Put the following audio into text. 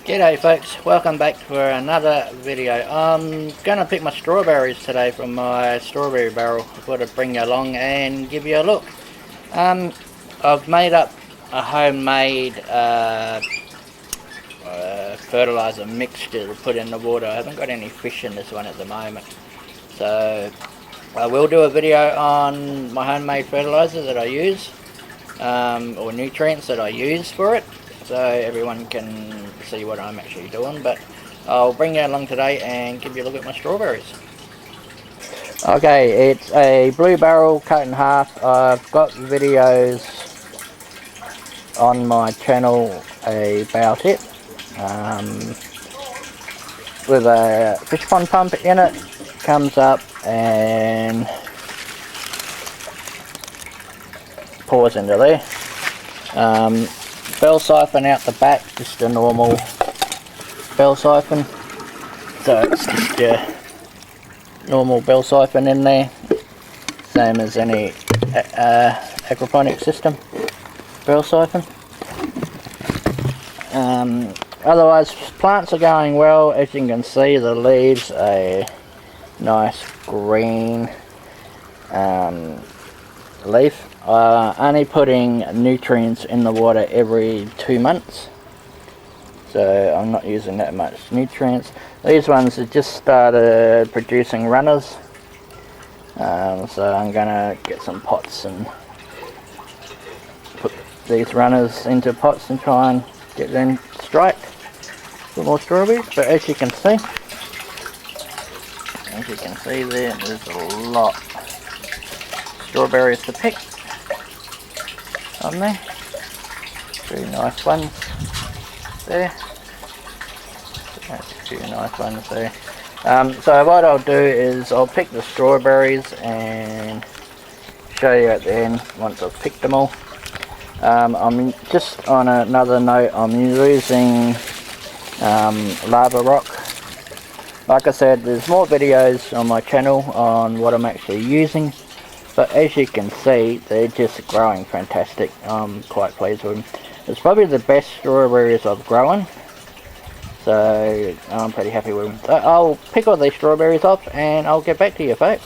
G'day folks, welcome back for another video. I'm going to pick my strawberries today from my strawberry barrel. I thought I'd bring you along and give you a look. I've made up a homemade fertilizer mixture to put in the water. I haven't got any fish in this one at the moment, so I will do a video on my homemade fertilizer that I use, or nutrients that I use for it, so everyone can see what I'm actually doing. But I'll bring you along today and give you a look at my strawberries. Okay, it's a blue barrel cut in half. I've got videos on my channel about it, with a fish pond pump in it. Comes up and pours into there. Bell siphon out the back, just a normal bell siphon. So it's just your normal bell siphon in there, same as any aquaponic system bell siphon. Otherwise, plants are going well. As you can see, the leaves are nice green leaf. Only putting nutrients in the water every 2 months, so I'm not using that much nutrients. These ones have just started producing runners, so I'm gonna get some pots and put these runners into pots and try and get them straight for more strawberries. But as you can see there's a lot of strawberries to pick on there. Two nice ones there. That's two nice ones there. So what I'll do is I'll pick the strawberries and show you at the end once I've picked them all. I'm just on another note, I'm using lava rock. Like I said, there's more videos on my channel on what I'm actually using, but as you can see, they're just growing fantastic. I'm quite pleased with them. It's probably the best strawberries I've grown, so I'm pretty happy with them. So I'll pick all these strawberries off and I'll get back to you folks.